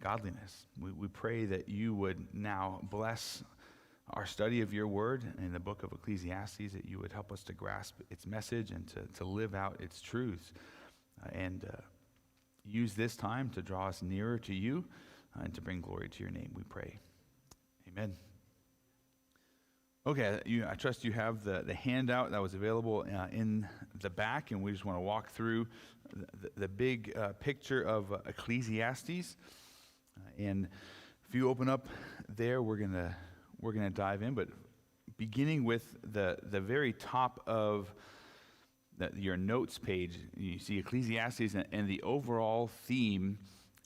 godliness. We pray that you would now bless our study of your word in the book of Ecclesiastes, that you would help us to grasp its message and to live out its truths, and use this time to draw us nearer to you and to bring glory to your name, we pray. Amen. Okay, I trust you have the handout that was available in the back, and we just want to walk through the big picture of Ecclesiastes. And if you open up there, we're gonna dive in, but beginning with the very top of your notes page, you see Ecclesiastes, and the overall theme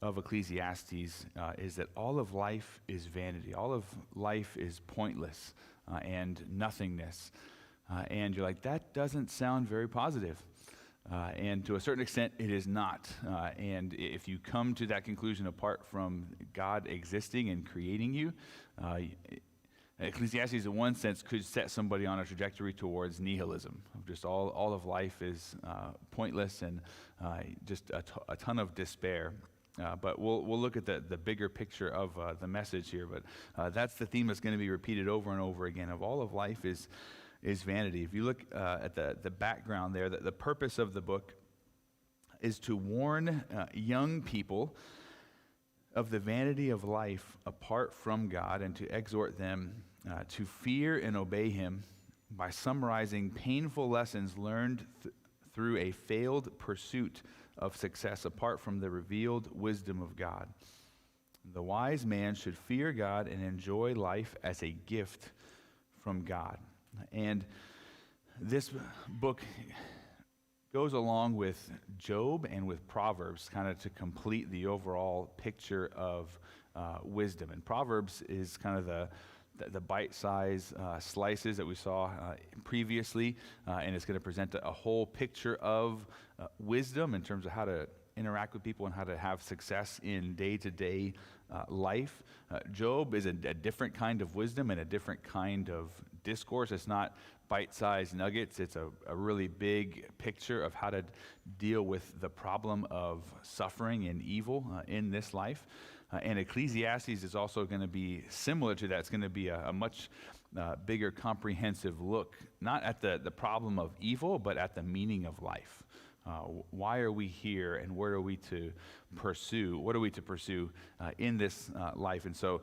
of Ecclesiastes is that all of life is vanity. All of life is pointless and nothingness. And you're like, that doesn't sound very positive. And to a certain extent, it is not. And if you come to that conclusion apart from God existing and creating you, Ecclesiastes in one sense could set somebody on a trajectory towards nihilism. Just all of life is pointless and just a ton of despair. But we'll look at the bigger picture of the message here. But that's the theme that's going to be repeated over and over again, of all of life is vanity. If you look at the background there, the purpose of the book is to warn young people of the vanity of life apart from God, and to exhort them to fear and obey Him by summarizing painful lessons learned through a failed pursuit of success apart from the revealed wisdom of God. The wise man should fear God and enjoy life as a gift from God. And this book goes along with Job and with Proverbs, kind of to complete the overall picture of wisdom. And Proverbs is kind of the bite-sized slices that we saw previously, and it's going to present a whole picture of wisdom in terms of how to interact with people and how to have success in day-to-day life. Job is a different kind of wisdom and a different kind of discourse. It's not bite-sized nuggets. It's a really big picture of how to deal with the problem of suffering and evil in this life. And Ecclesiastes is also going to be similar to that. It's going to be a much bigger, comprehensive look, not at the problem of evil, but at the meaning of life. Why are we here, and what are we to pursue? What are we to pursue in this life? And so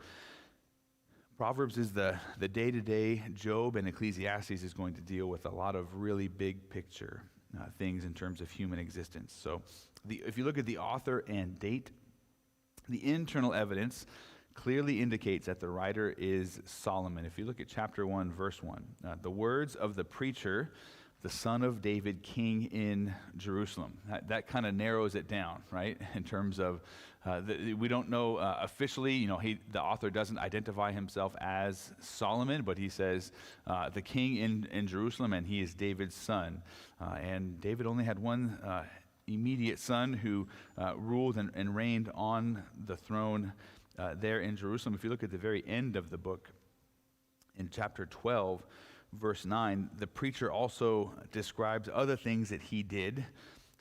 Proverbs is the day-to-day. Job and Ecclesiastes is going to deal with a lot of really big picture things in terms of human existence. So if you look at the author and date, the internal evidence clearly indicates that the writer is Solomon. If you look at chapter 1, verse 1, the words of the preacher, the son of David, king in Jerusalem. That kind of narrows it down, right? In terms of, we don't know officially, the author doesn't identify himself as Solomon, but he says the king in Jerusalem, and he is David's son. And David only had one immediate son who ruled and reigned on the throne there in Jerusalem. If you look at the very end of the book, in chapter 12, verse 9, the preacher also describes other things that he did. It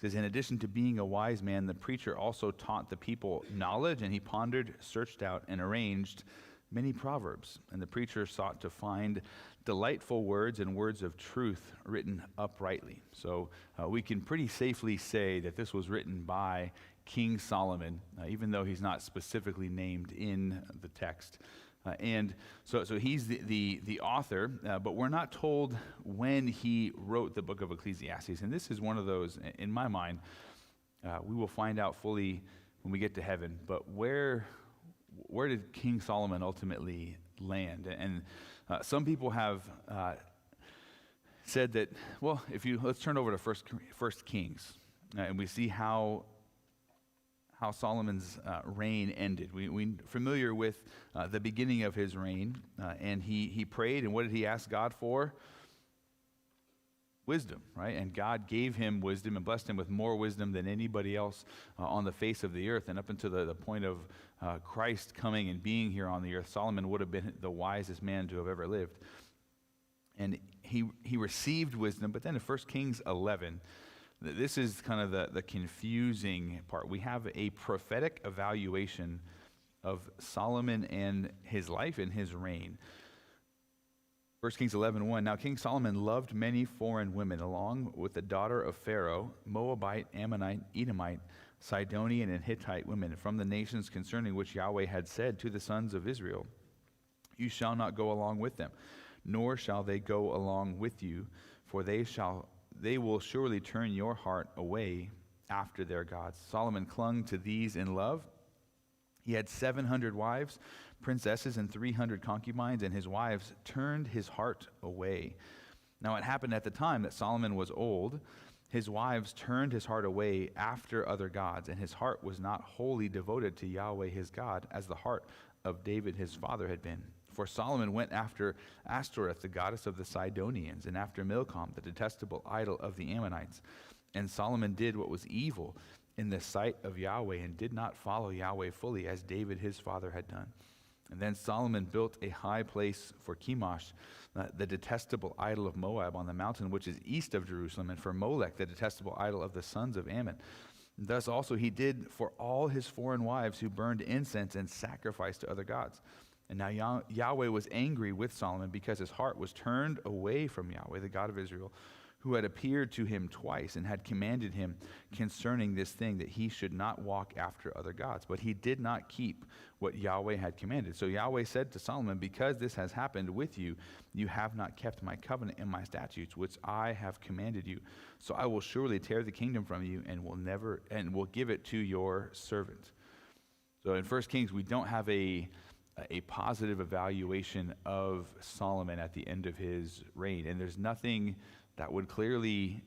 says, in addition to being a wise man, the preacher also taught the people knowledge, and he pondered, searched out, and arranged many proverbs. And the preacher sought to find delightful words and words of truth written uprightly. So we can pretty safely say that this was written by King Solomon, even though he's not specifically named in the text. And so he's the author, but we're not told when he wrote the book of Ecclesiastes. And this is one of those, in my mind, we will find out fully when we get to heaven. But where did King Solomon ultimately land? And some people have said that, well, let's turn over to First Kings, and we see how Solomon's reign ended. We're familiar with the beginning of his reign, and he prayed, and what did he ask God for? Wisdom, right? And God gave him wisdom and blessed him with more wisdom than anybody else on the face of the earth. And up until the point of Christ coming and being here on the earth, Solomon would have been the wisest man to have ever lived. And he received wisdom, but then in 1 Kings 11, This is kind of the confusing part. We have a prophetic evaluation of Solomon and his life and his reign. 1 Kings 11:1. Now King Solomon loved many foreign women, along with the daughter of Pharaoh, Moabite, Ammonite, Edomite, Sidonian, and Hittite women, from the nations concerning which Yahweh had said to the sons of Israel, you shall not go along with them, nor shall they go along with you, for they will surely turn your heart away after their gods. Solomon clung to these in love. He had 700 wives, princesses, and 300 concubines, and his wives turned his heart away. Now it happened at the time that Solomon was old, his wives turned his heart away after other gods, and his heart was not wholly devoted to Yahweh his God, as the heart of David his father had been. For Solomon went after Ashtoreth, the goddess of the Sidonians, and after Milcom, the detestable idol of the Ammonites. And Solomon did what was evil in the sight of Yahweh, and did not follow Yahweh fully, as David his father had done. And then Solomon built a high place for Chemosh, the detestable idol of Moab, on the mountain which is east of Jerusalem, and for Molech, the detestable idol of the sons of Ammon. And thus also he did for all his foreign wives who burned incense and sacrificed to other gods. And now Yahweh was angry with Solomon because his heart was turned away from Yahweh, the God of Israel, who had appeared to him twice and had commanded him concerning this thing, that he should not walk after other gods. But he did not keep what Yahweh had commanded. So Yahweh said to Solomon, because this has happened with you, you have not kept my covenant and my statutes, which I have commanded you. So I will surely tear the kingdom from you and will give it to your servant. So in 1 Kings, we don't have a positive evaluation of Solomon at the end of his reign. And there's nothing that would clearly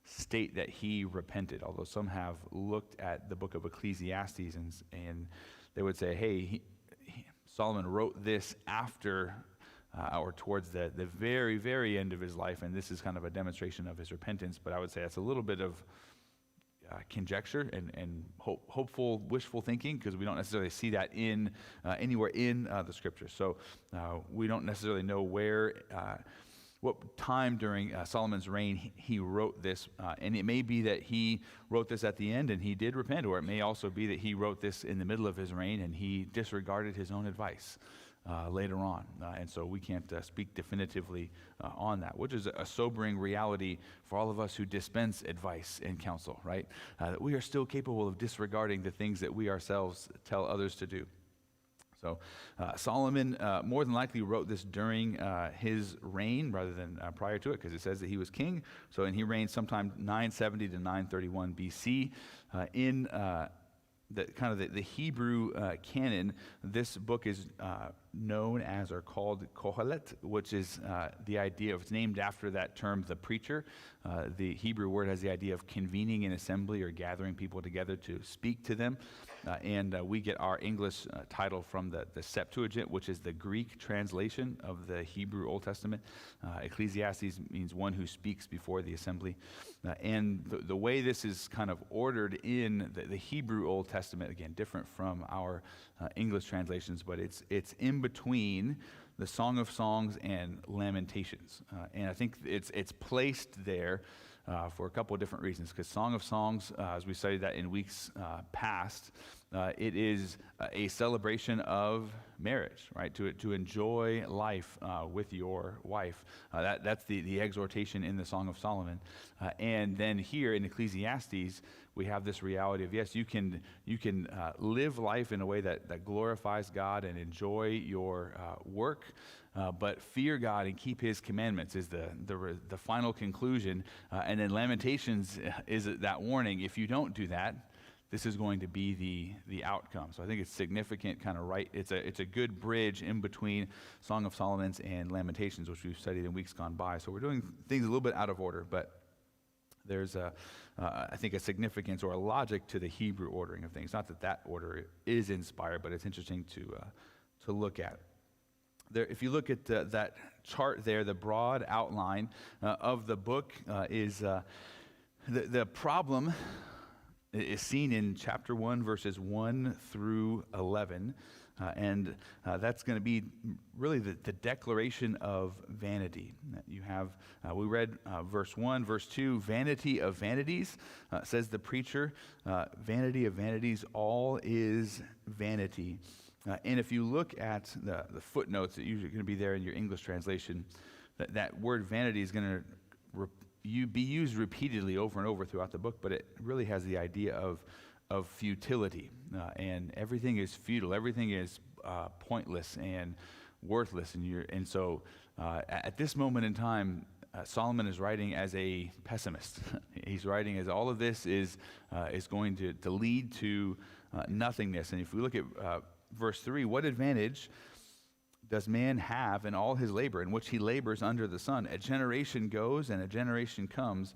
state that he repented, although some have looked at the book of Ecclesiastes and they would say, hey, Solomon wrote this after or towards the very, very end of his life, and this is kind of a demonstration of his repentance. But I would say that's a little bit of conjecture and hopeful, wishful thinking, because we don't necessarily see that anywhere in the scriptures. So we don't necessarily know what time during Solomon's reign he wrote this, and it may be that he wrote this at the end and he did repent, or it may also be that he wrote this in the middle of his reign and he disregarded his own advice later on. And so we can't speak definitively on that, which is a sobering reality for all of us who dispense advice and counsel, right? That we are still capable of disregarding the things that we ourselves tell others to do. So Solomon more than likely wrote this during his reign rather than prior to it, because it says that he was king. And he reigned sometime 970 to 931 BC. In the Hebrew canon, this book is known as or called Kohelet, which is the idea of, it's named after that term, the preacher. The Hebrew word has the idea of convening an assembly or gathering people together to speak to them. And we get our English title from the Septuagint, which is the Greek translation of the Hebrew Old Testament. Ecclesiastes means one who speaks before the assembly. And the way this is kind of ordered in the Hebrew Old Testament, again, different from our English translations, but it's in between the Song of Songs and Lamentations. And I think it's placed there for a couple of different reasons, because Song of Songs, as we studied that in weeks past, it is a celebration of marriage, right? To enjoy life with your wife. That's the exhortation in the Song of Solomon. And then here in Ecclesiastes, we have this reality of, yes, you can live life in a way that glorifies God and enjoy your work, but fear God and keep his commandments is the final conclusion. And then Lamentations is that warning. If you don't do that, this is going to be the outcome. So I think it's significant, kind of right. It's a good bridge in between Song of Solomon's and Lamentations, which we've studied in weeks gone by. So we're doing things a little bit out of order, but there's I think a significance or a logic to the Hebrew ordering of things. Not that order is inspired, but it's interesting to look at. There, if you look at that chart there, the broad outline of the book is the problem is seen in chapter 1, verses 1 through 11. And that's going to be really the declaration of vanity. You have, we read verse 1, verse 2, vanity of vanities, says the preacher, vanity of vanities, all is vanity. And if you look at the footnotes that usually going to be there in your English translation, that word vanity is going to be used repeatedly over and over throughout the book, but it really has the idea of futility, and everything is futile, everything is pointless and worthless, and so at this moment in time, Solomon is writing as a pessimist. He's writing as all of this is going to lead to nothingness. And if we look at verse 3, what advantage does man have in all his labor, in which he labors under the sun? A generation goes and a generation comes,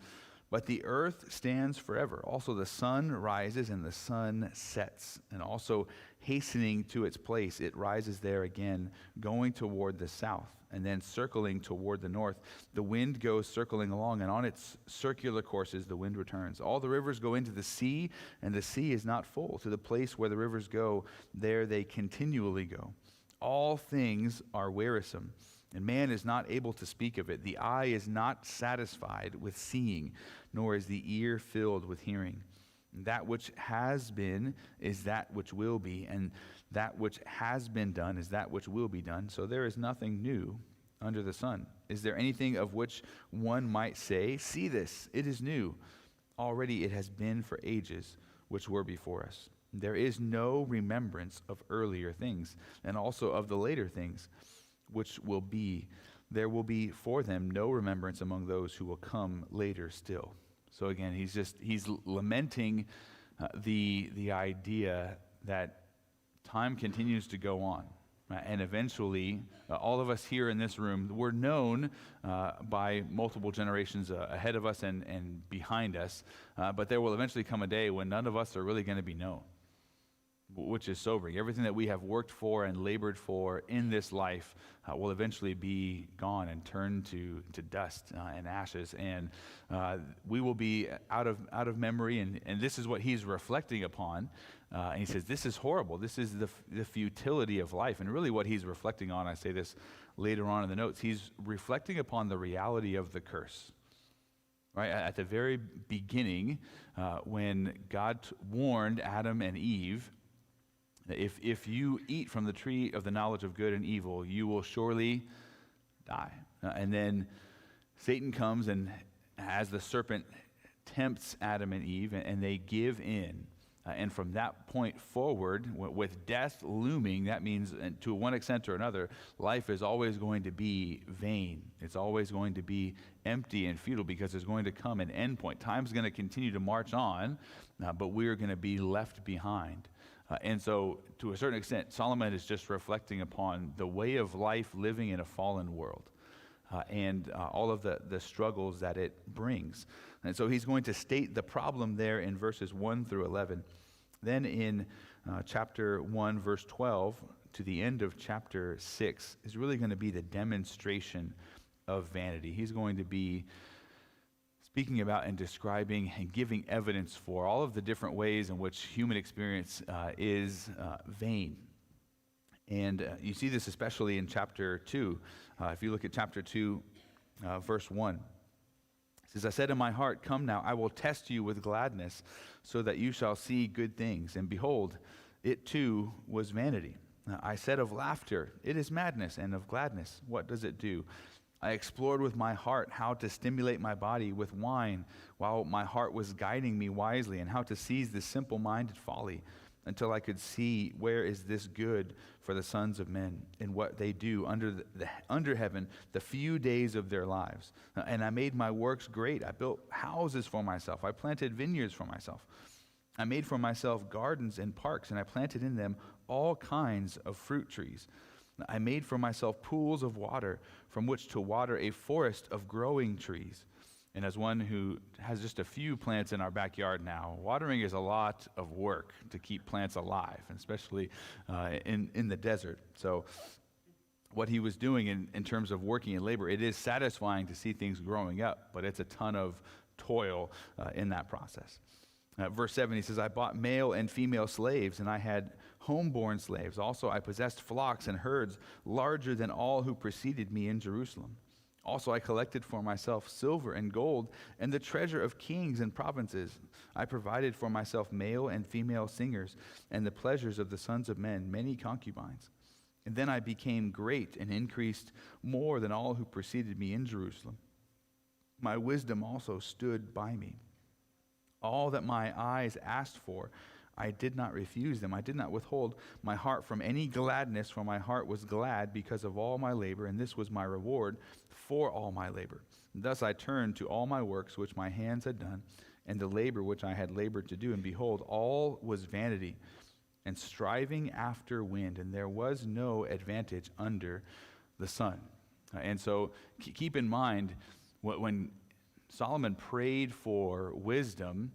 but the earth stands forever. Also the sun rises and the sun sets, and also hastening to its place, it rises there again, going toward the south, and then circling toward the north. The wind goes circling along, and on its circular courses the wind returns. All the rivers go into the sea, and the sea is not full. To the place where the rivers go, there they continually go. All things are wearisome, and man is not able to speak of it. The eye is not satisfied with seeing, nor is the ear filled with hearing. That which has been is that which will be, and that which has been done is that which will be done. So there is nothing new under the sun. Is there anything of which one might say, see this, it is new? Already it has been for ages which were before us. There is no remembrance of earlier things, and also of the later things which will be. There will be for them no remembrance among those who will come later still. So again, he's lamenting the idea that time continues to go on. And eventually, all of us here in this room, we're known by multiple generations ahead of us and behind us, but there will eventually come a day when none of us are really going to be known, which is sobering. Everything that we have worked for and labored for in this life will eventually be gone and turned to dust and ashes, and we will be out of memory, and this is what he's reflecting upon, and he says, this is horrible. This is the futility of life, and really what he's reflecting on, I say this later on in the notes, he's reflecting upon the reality of the curse. Right at the very beginning, when God warned Adam and Eve, if you eat from the tree of the knowledge of good and evil, you will surely die. And then Satan comes, and as the serpent tempts Adam and Eve, and they give in. And from that point forward, with death looming, that means to one extent or another, life is always going to be vain. It's always going to be empty and futile, because there's going to come an end point. Time's going to continue to march on, but we're going to be left behind. And so, to a certain extent, Solomon is just reflecting upon the way of life living in a fallen world, and all of the struggles that it brings. And so he's going to state the problem there in verses 1 through 11. Then in chapter 1, verse 12, to the end of chapter 6, is really going to be the demonstration of vanity. He's going to be speaking about and describing and giving evidence for all of the different ways in which human experience is vain. And you see this especially in chapter 2. If you look at chapter 2, verse 1, it says, I said in my heart, come now, I will test you with gladness, so that you shall see good things. And behold, it too was vanity. I said of laughter, it is madness, and of gladness, what does it do? I explored with my heart how to stimulate my body with wine, while my heart was guiding me wisely, and how to seize the simple-minded folly, until I could see where is this good for the sons of men, and what they do under heaven the few days of their lives. And I made my works great. I built houses for myself. I planted vineyards for myself. I made for myself gardens and parks, and I planted in them all kinds of fruit trees. I made for myself pools of water from which to water a forest of growing trees. And as one who has just a few plants in our backyard now, watering is a lot of work to keep plants alive, especially in the desert. So what he was doing in terms of working in labor, it is satisfying to see things growing up, but it's a ton of toil in that process. Verse 7, he says, I bought male and female slaves, and I had homeborn slaves. Also, I possessed flocks and herds larger than all who preceded me in Jerusalem. Also, I collected for myself silver and gold and the treasure of kings and provinces. I provided for myself male and female singers and the pleasures of the sons of men, many concubines. And then I became great and increased more than all who preceded me in Jerusalem. My wisdom also stood by me. All that my eyes asked for, I did not refuse them. I did not withhold my heart from any gladness, for my heart was glad because of all my labor, and this was my reward for all my labor. And thus I turned to all my works which my hands had done, and the labor which I had labored to do, and behold, all was vanity and striving after wind, and there was no advantage under the sun. And so keep in mind, when Solomon prayed for wisdom,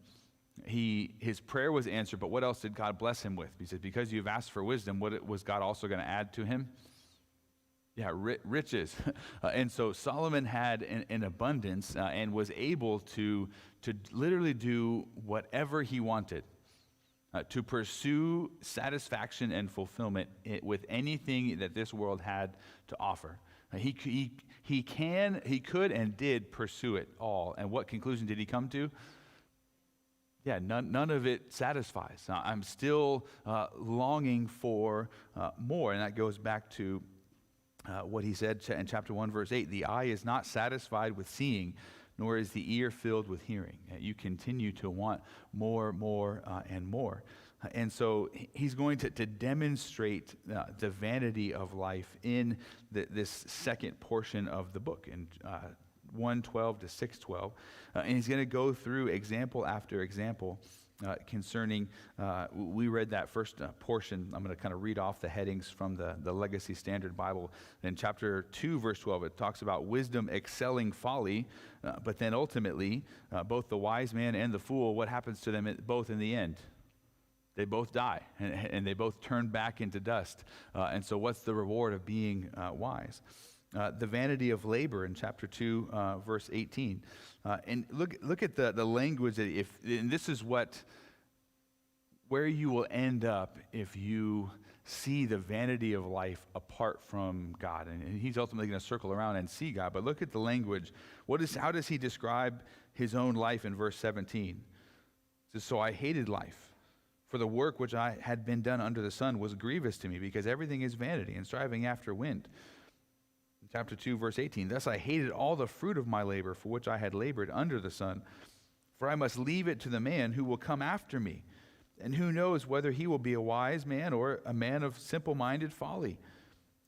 his prayer was answered, but what else did God bless him with? He said, because you've asked for wisdom, what was God also going to add to him? Yeah, riches. And so Solomon had an abundance and was able to literally do whatever he wanted, to pursue satisfaction and fulfillment with anything that this world had to offer. He could and did pursue it all. And what conclusion did he come to? Yeah, none of it satisfies. I'm still longing for more. And that goes back to what he said in chapter 1, verse 8. The eye is not satisfied with seeing, nor is the ear filled with hearing. You continue to want more, and more. And so he's going to demonstrate the vanity of life in this second portion of the book, in 1:12 to 6:12. And he's going to go through example after example concerning, we read that first portion. I'm going to kind of read off the headings from the Legacy Standard Bible. In chapter 2, verse 12, it talks about wisdom excelling folly, but then ultimately, both the wise man and the fool, what happens to them both in the end? They both die, and they both turn back into dust. And so what's the reward of being wise? The vanity of labor in chapter 2, verse 18. And look at the language. And this is where you will end up if you see the vanity of life apart from God. And he's ultimately going to circle around and see God. But look at the language. How does he describe his own life in verse 17? It says, so I hated life, for the work which I had been done under the sun was grievous to me, because everything is vanity and striving after wind. Chapter 2, verse 18, thus I hated all the fruit of my labor for which I had labored under the sun, for I must leave it to the man who will come after me, and who knows whether he will be a wise man or a man of simple-minded folly.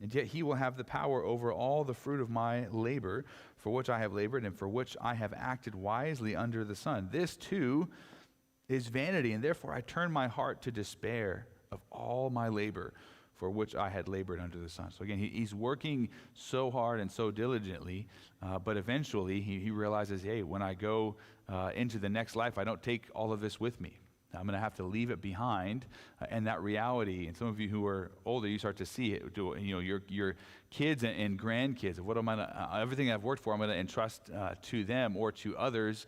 And yet he will have the power over all the fruit of my labor, for which I have labored and for which I have acted wisely under the sun. This too is vanity, and therefore I turn my heart to despair of all my labor for which I had labored under the sun. So again, he's working so hard and so diligently, but eventually he realizes, hey, when I go into the next life, I don't take all of this with me. I'm going to have to leave it behind, and that reality. And some of you who are older, you start to see it. Your kids and grandkids. What am I? Everything I've worked for, I'm going to entrust to them or to others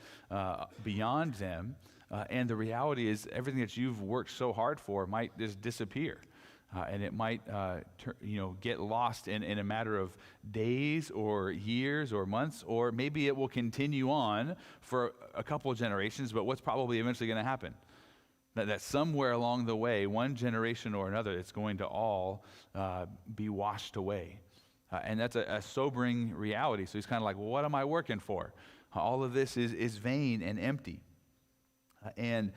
beyond them. And the reality is, everything that you've worked so hard for might just disappear. And it might get lost in a matter of days or years or months, or maybe it will continue on for a couple of generations, but what's probably eventually going to happen? That somewhere along the way, one generation or another, it's going to all be washed away. And that's a sobering reality. So he's kind of like, well, what am I working for? All of this is vain and empty. And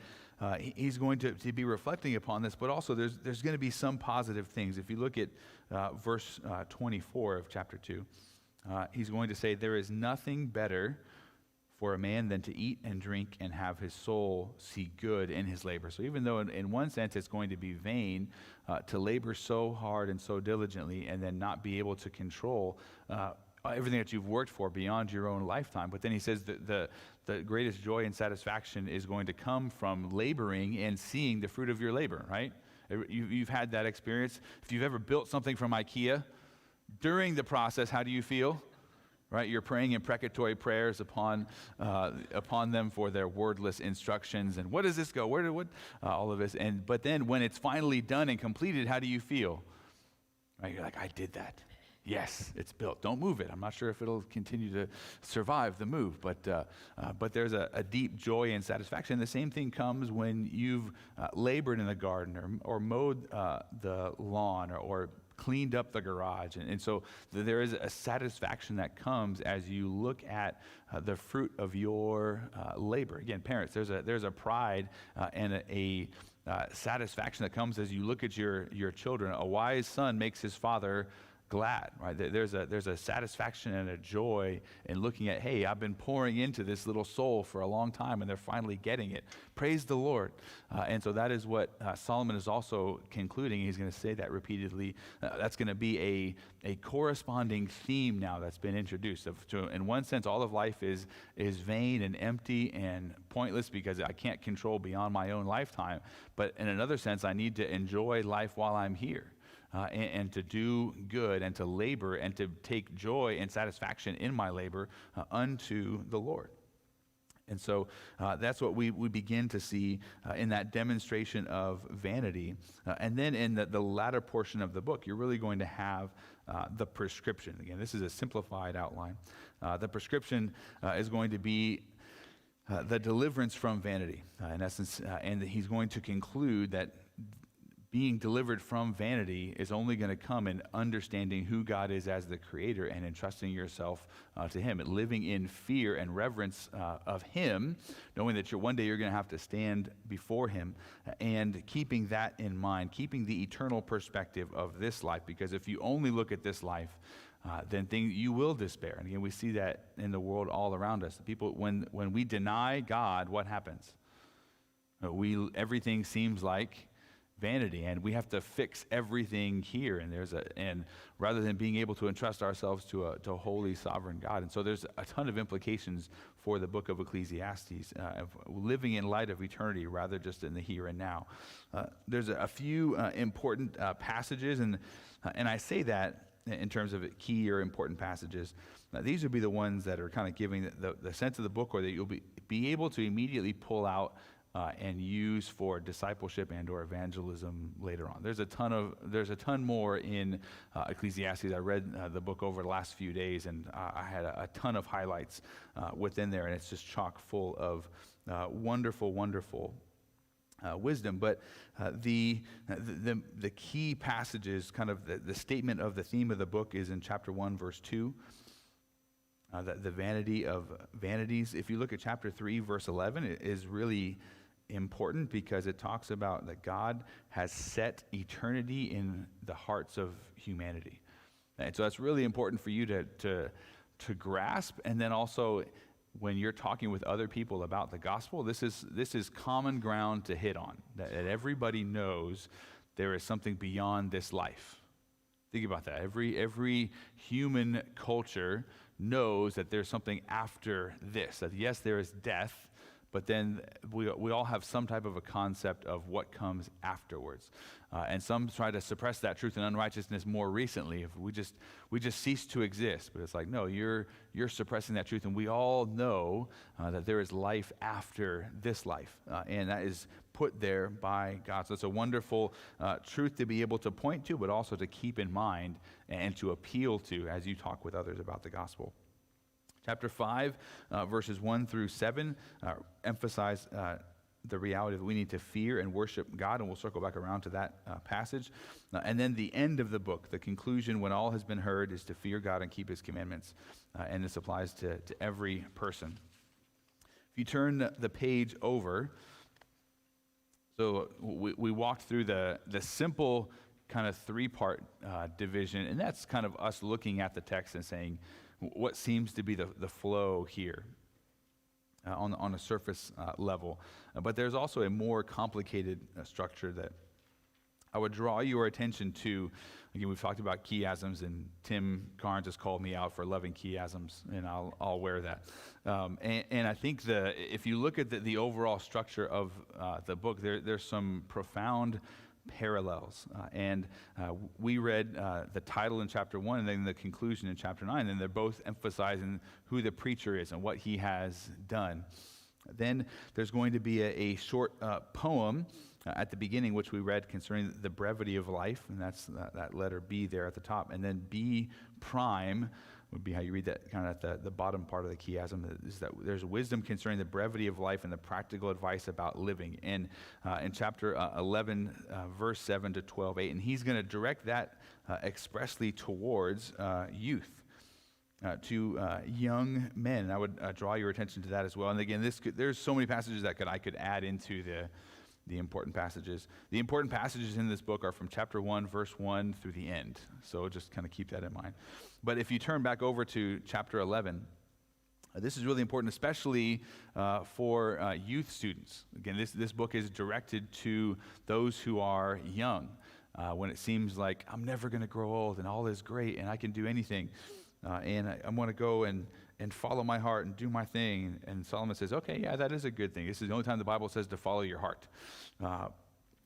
he's going to be reflecting upon this, but also there's going to be some positive things. If you look at verse 24 of chapter 2, he's going to say, there is nothing better for a man than to eat and drink and have his soul see good in his labor. So even though in one sense it's going to be vain to labor so hard and so diligently and then not be able to control everything that you've worked for beyond your own lifetime. But then he says that the greatest joy and satisfaction is going to come from laboring and seeing the fruit of your labor, right? You've had that experience. If you've ever built something from IKEA, during the process, how do you feel? right? You're praying imprecatory prayers upon them for their wordless instructions. And what does this go? Where did what? All of this. But then when it's finally done and completed, how do you feel? Right? You're like, I did that. Yes, it's built. Don't move it. I'm not sure if it'll continue to survive the move, but there's a deep joy and satisfaction. The same thing comes when you've labored in the garden or mowed the lawn or cleaned up the garage. And so there is a satisfaction that comes as you look at the fruit of your labor. Again, parents, there's a pride and a satisfaction that comes as you look at your children. A wise son makes his father glad, right? There's a satisfaction and a joy in looking at, hey, I've been pouring into this little soul for a long time, and they're finally getting it. Praise the Lord. And so that is what Solomon is also concluding. He's going to say that repeatedly. That's going to be a corresponding theme now that's been introduced. In one sense, all of life is vain and empty and pointless because I can't control beyond my own lifetime. But in another sense, I need to enjoy life while I'm here. And to do good and to labor and to take joy and satisfaction in my labor unto the Lord. And so that's what we begin to see in that demonstration of vanity. And then in the latter portion of the book, you're really going to have the prescription. Again, this is a simplified outline. The prescription is going to be the deliverance from vanity, in essence. And he's going to conclude that being delivered from vanity is only going to come in understanding who God is as the creator and entrusting yourself to him, and living in fear and reverence of him, knowing that one day you're going to have to stand before him, and keeping that in mind, keeping the eternal perspective of this life, because if you only look at this life, then you will despair. And again, we see that in the world all around us. People, when we deny God, what happens? Everything seems like vanity, and we have to fix everything here. And rather than being able to entrust ourselves to a holy, sovereign God. And so there's a ton of implications for the book of Ecclesiastes, of living in light of eternity rather just in the here and now. There's a few important passages, and I say that in terms of key or important passages. These would be the ones that are kind of giving the sense of the book, or that you'll be able to immediately pull out and use for discipleship and or evangelism later on. There's a ton more in Ecclesiastes. I read the book over the last few days, and I had a ton of highlights within there, and it's just chock full of wonderful wisdom. But the key passages, kind of the statement of the theme of the book, is in chapter 1, verse 2. The vanity of vanities. If you look at chapter 3, verse 11, it is really important because it talks about that God has set eternity in the hearts of humanity. And so that's really important for you to grasp. And then also, when you're talking with other people about the gospel, this is common ground to hit on, that everybody knows there is something beyond this life. Think about that. Every human culture knows that there's something after this, that yes, there is death, but then we all have some type of a concept of what comes afterwards. And some try to suppress that truth and unrighteousness more recently. If we just cease to exist. But it's like, no, you're suppressing that truth, and we all know that there is life after this life, and that is put there by God. So it's a wonderful truth to be able to point to, but also to keep in mind and to appeal to as you talk with others about the gospel. Chapter 5, verses 1 through 7, emphasize the reality that we need to fear and worship God, and we'll circle back around to that passage. And then the end of the book, the conclusion, when all has been heard, is to fear God and keep his commandments. And this applies to every person. If you turn the page over, so we walked through the simple kind of three-part division, and that's kind of us looking at the text and saying, what seems to be the flow here on a surface level. But there's also a more complicated structure that I would draw your attention to. Again, we've talked about chiasms, and Tim Carnes has called me out for loving chiasms, and I'll wear that. And I think if you look at the overall structure of the book, there's some profound parallels. We read the title in chapter 1 and then the conclusion in chapter 9, and they're both emphasizing who the preacher is and what he has done. Then there's going to be a short poem at the beginning, which we read concerning the brevity of life, and that's that letter B there at the top. And then B prime would be how you read that kind of at the bottom part of the chiasm, is that there's wisdom concerning the brevity of life and the practical advice about living. And in chapter 11, verse 7 to 12:8, and he's going to direct that expressly towards youth. To young men. And I would draw your attention to that as well. And again, there's so many passages that I could add into the important passages. The important passages in this book are from chapter 1, verse 1 through the end. So just kind of keep that in mind. But if you turn back over to chapter 11, this is really important, especially for youth students. Again, this book is directed to those who are young. When it seems like I'm never going to grow old and all is great and I can do anything. And I want to go and follow my heart and do my thing. And Solomon says, okay, yeah, that is a good thing. This is the only time the Bible says to follow your heart.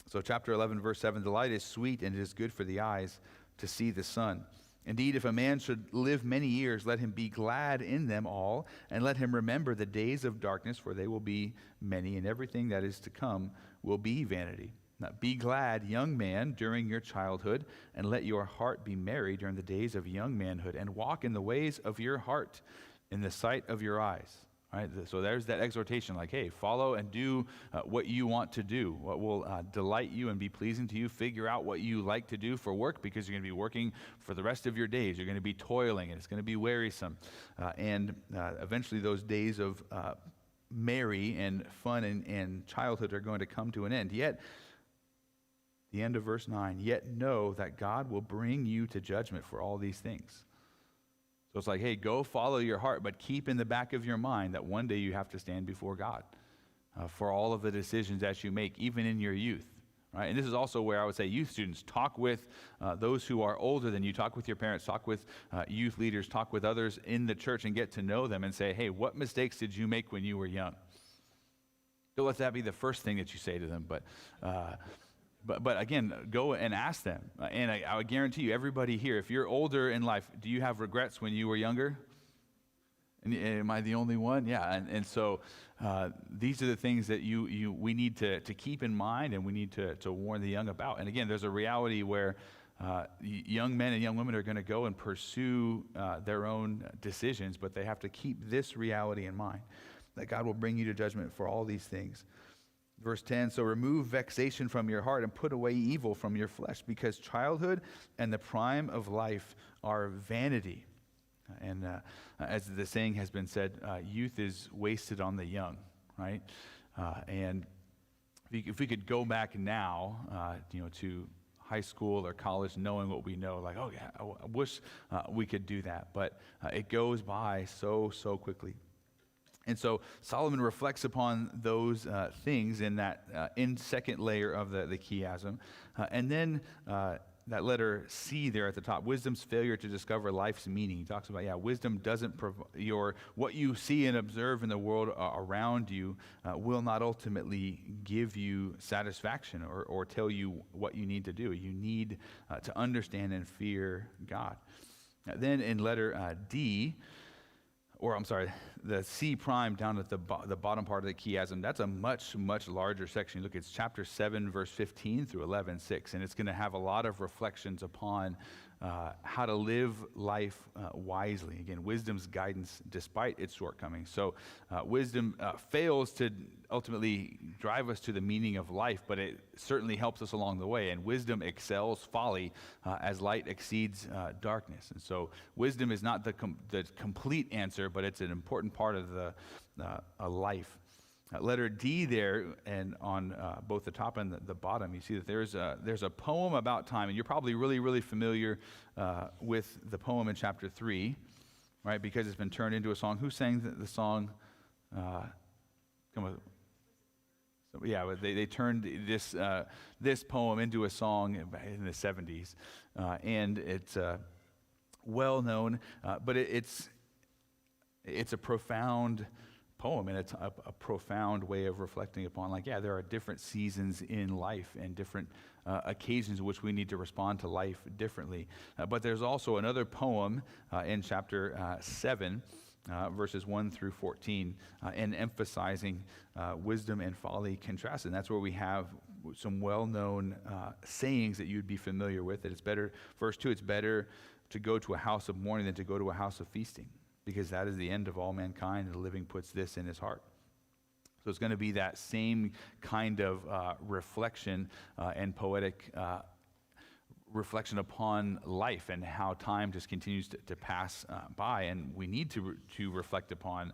So chapter 11, verse 7, the light is sweet and it is good for the eyes to see the sun. Indeed, if a man should live many years, let him be glad in them all, and let him remember the days of darkness, for they will be many, and everything that is to come will be vanity. Now, be glad, young man, during your childhood, and let your heart be merry during the days of young manhood, and walk in the ways of your heart in the sight of your eyes. All right, so there's that exhortation, like, hey, follow and do what you want to do, what will delight you and be pleasing to you. Figure out what you like to do for work, because you're going to be working for the rest of your days. You're going to be toiling, and it's going to be wearisome. And eventually those days of merry and fun and childhood are going to come to an end. Yet, the end of verse 9, yet know that God will bring you to judgment for all these things. So it's like, hey, go follow your heart, but keep in the back of your mind that one day you have to stand before God for all of the decisions that you make, even in your youth. Right? And this is also where I would say youth students, talk with those who are older than you, talk with your parents, talk with youth leaders, talk with others in the church and get to know them and say, hey, what mistakes did you make when you were young? Don't let that be the first thing that you say to them, But again, go and ask them. And I would guarantee you, everybody here, if you're older in life, do you have regrets when you were younger? And am I the only one? Yeah. And so these are the things that we need to keep in mind, and we need to warn the young about. And again, there's a reality where young men and young women are going to go and pursue their own decisions, but they have to keep this reality in mind, that God will bring you to judgment for all these things. Verse 10, so remove vexation from your heart and put away evil from your flesh, because childhood and the prime of life are vanity. And as the saying has been said, youth is wasted on the young, right? And if we could go back now, to high school or college, knowing what we know, like, oh yeah, I wish we could do that. But it goes by so quickly. And so Solomon reflects upon those things in that second layer of the chiasm. And then that letter C there at the top, wisdom's failure to discover life's meaning. He talks about, wisdom doesn't what you see and observe in the world around you will not ultimately give you satisfaction or tell you what you need to do. You need to understand and fear God. Then in letter D, the C prime down at the bottom part of the chiasm, that's a much larger section. Look, it's chapter 7, verse 15 through 11:6, and it's going to have a lot of reflections upon how to live life wisely. Again, wisdom's guidance despite its shortcomings. So wisdom fails to ultimately drive us to the meaning of life, but it certainly helps us along the way. And wisdom excels folly as light exceeds darkness. And so wisdom is not the complete answer, but it's an important part of a life. Letter D there, and on both the top and the bottom, you see that there's a poem about time, and you're probably really familiar with the poem in chapter 3, right? Because it's been turned into a song. Who sang the song? They turned this poem into a song in the 70s, and it's well known, but it's a profound poem, and it's a profound way of reflecting upon, like, yeah, there are different seasons in life and different occasions in which we need to respond to life differently. But there's also another poem in chapter 7, verses 1 through 14, and emphasizing wisdom and folly contrasted. And that's where we have some well-known sayings that you'd be familiar with, that it's better, verse 2, it's better to go to a house of mourning than to go to a house of feasting, because that is the end of all mankind, and the living puts this in his heart. So it's going to be that same kind of reflection and poetic reflection upon life and how time just continues to pass by. And we need to reflect upon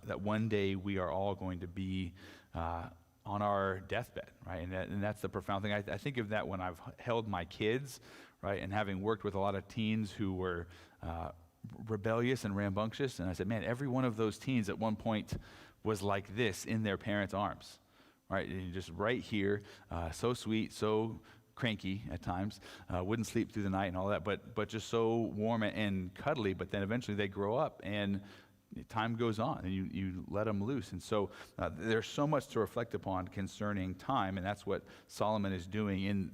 that one day we are all going to be on our deathbed, right? And that's the profound thing. I think of that when I've held my kids, right? And having worked with a lot of teens who were rebellious and rambunctious, and I said, man, every one of those teens at one point was like this in their parents' arms, right? And just right here, so sweet, so cranky at times, wouldn't sleep through the night and all that, but just so warm and cuddly. But then eventually they grow up and time goes on, and you let them loose. And so there's so much to reflect upon concerning time, and that's what Solomon is doing in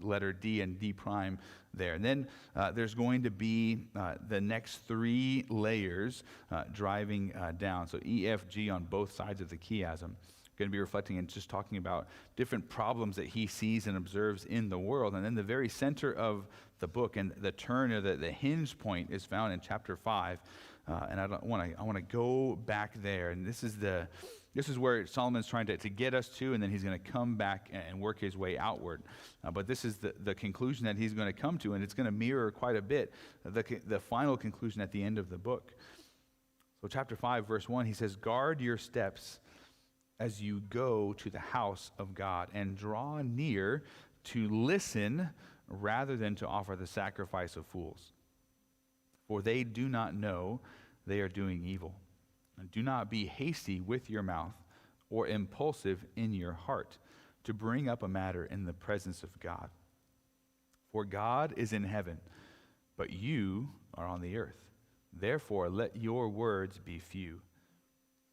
letter D and D prime there. And then there's going to be the next three layers driving down. So E, F, G on both sides of the chiasm. Going to be reflecting and just talking about different problems that he sees and observes in the world. And then the very center of the book and the turn or the hinge point is found in chapter 5. And I want to go back there. And this is where Solomon's trying to get us to, and then he's going to come back and work his way outward. But this is the conclusion that he's going to come to, and it's going to mirror quite a bit the final conclusion at the end of the book. So chapter 5, verse 1, he says, "Guard your steps as you go to the house of God, and draw near to listen rather than to offer the sacrifice of fools. For they do not know they are doing evil. And do not be hasty with your mouth or impulsive in your heart to bring up a matter in the presence of God. For God is in heaven, but you are on the earth. Therefore, let your words be few.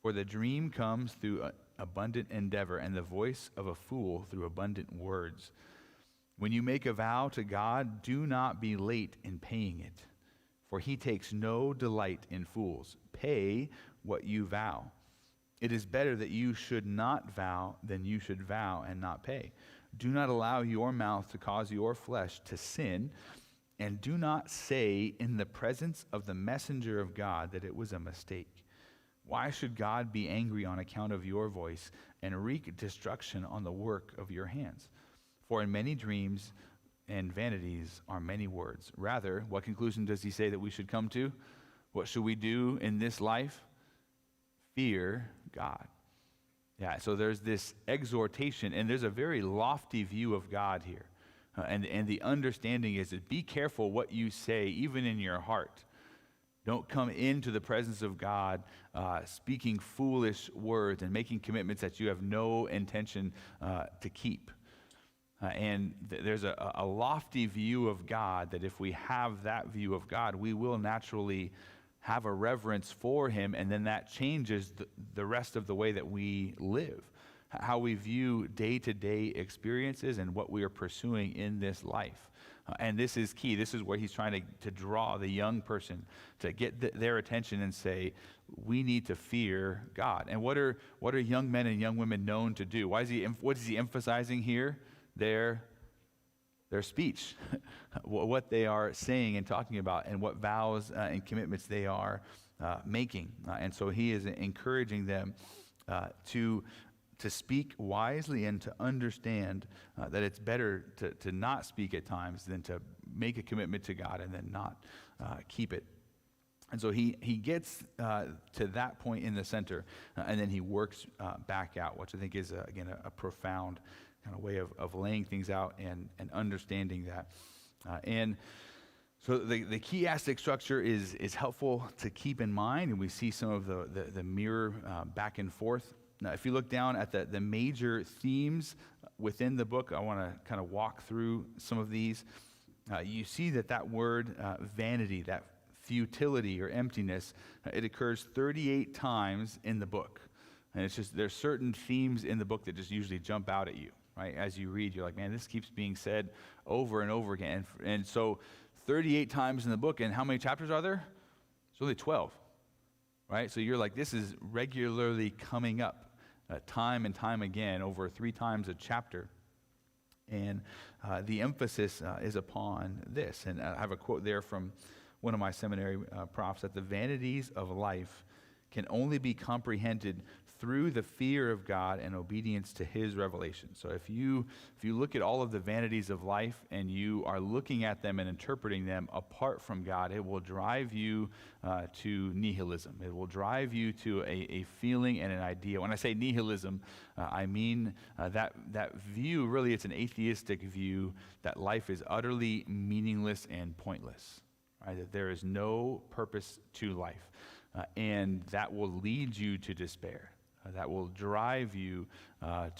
For the dream comes through abundant endeavor, and the voice of a fool through abundant words. When you make a vow to God, do not be late in paying it, for he takes no delight in fools. Pay what you vow. It is better that you should not vow than you should vow and not pay. Do not allow your mouth to cause your flesh to sin, and do not say in the presence of the messenger of God that it was a mistake. Why should God be angry on account of your voice and wreak destruction on the work of your hands? For in many dreams and vanities are many words. Rather, what conclusion does he say that we should come to? What should we do in this life? Fear God." Yeah, so there's this exhortation, and there's a very lofty view of God here. And the understanding is that be careful what you say, even in your heart. Don't come into the presence of God speaking foolish words and making commitments that you have no intention to keep. And there's a lofty view of God that if we have that view of God, we will naturally have a reverence for him, and then that changes the rest of the way that we live, how we view day-to-day experiences and what we are pursuing in this life. And this is key. This is where he's trying to draw the young person to get their attention and say, we need to fear God. And what are young men and young women known to do? What is he emphasizing here? Their speech, what they are saying and talking about, and what vows and commitments they are making. And so he is encouraging them to speak wisely and to understand that it's better to not speak at times than to make a commitment to God and then not keep it. And so he gets to that point in the center, and then he works back out, which I think is, again, a profound kind of way of laying things out and understanding that. And so the chiastic structure is helpful to keep in mind, and we see some of the mirror back and forth. Now, if you look down at the major themes within the book, I want to kind of walk through some of these. You see that word vanity, that futility or emptiness, it occurs 38 times in the book. And it's just, there's certain themes in the book that just usually jump out at you, right? As you read, you're like, man, this keeps being said over and over again. And so 38 times in the book, and how many chapters are there? It's only 12, right? So you're like, this is regularly coming up time and time again, over 3 times a chapter. And the emphasis is upon this. And I have a quote there from one of my seminary profs, that the vanities of life can only be comprehended through the fear of God and obedience to his revelation. So if you look at all of the vanities of life and you are looking at them and interpreting them apart from God, it will drive you to nihilism. It will drive you to a feeling and an idea. When I say nihilism, I mean that view, really it's an atheistic view that life is utterly meaningless and pointless, right? That there is no purpose to life. And that will lead you to despair. That will drive you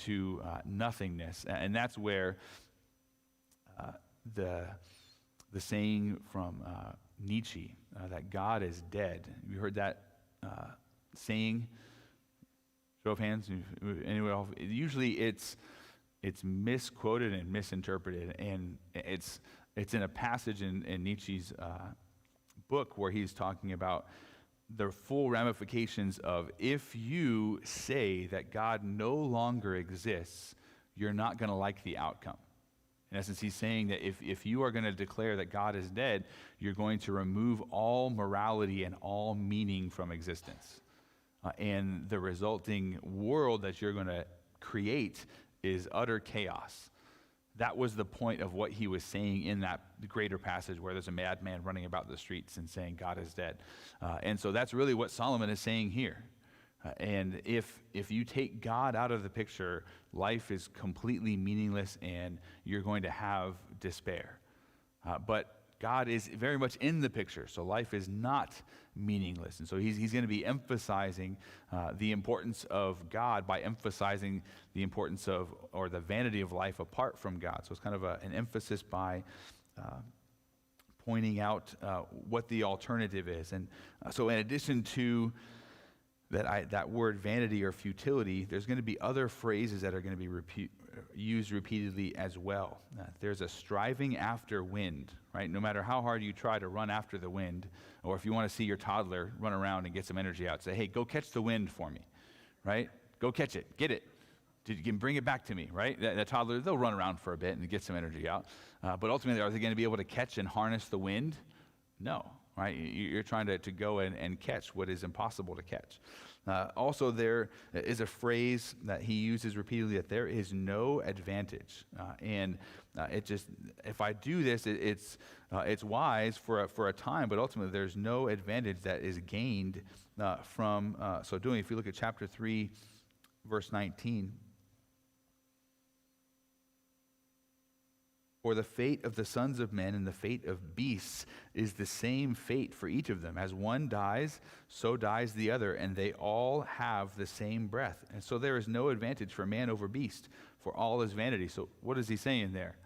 to nothingness. And that's where the saying from Nietzsche, that God is dead. Have you heard that saying? Show of hands. Anyone else? Usually it's misquoted and misinterpreted. And it's in a passage in Nietzsche's book where he's talking about the full ramifications of, if you say that God no longer exists, you're not going to like the outcome. In essence, he's saying that if you are going to declare that God is dead, you're going to remove all morality and all meaning from existence. And the resulting world that you're going to create is utter chaos. That was the point of what he was saying in that greater passage where there's a madman running about the streets and saying God is dead. And so that's really what Solomon is saying here. And if you take God out of the picture, life is completely meaningless and you're going to have despair. But God is very much in the picture, so life is not meaningless. And so he's going to be emphasizing the importance of God by emphasizing the importance of, or the vanity of life apart from God. So it's kind of an emphasis by pointing out what the alternative is. And so in addition to that word vanity or futility, there's going to be other phrases that are going to be used repeatedly as well. There's a striving after wind, right? No matter how hard you try to run after the wind, or if you want to see your toddler run around and get some energy out, say, hey, go catch the wind for me, right? Go catch it, get it. You can bring it back to me, right? That toddler, they'll run around for a bit and get some energy out. But ultimately, are they going to be able to catch and harness the wind? No, right? You're trying to go and catch what is impossible to catch. Also, there is a phrase that he uses repeatedly, that there is no advantage. And it just, if I do this, it's wise for a time, but ultimately there's no advantage that is gained from so doing. If you look at chapter 3, verse 19, for the fate of the sons of men and the fate of beasts is the same fate for each of them. As one dies, so dies the other, and they all have the same breath. And so there is no advantage for man over beast, for all is vanity. So what is he saying there?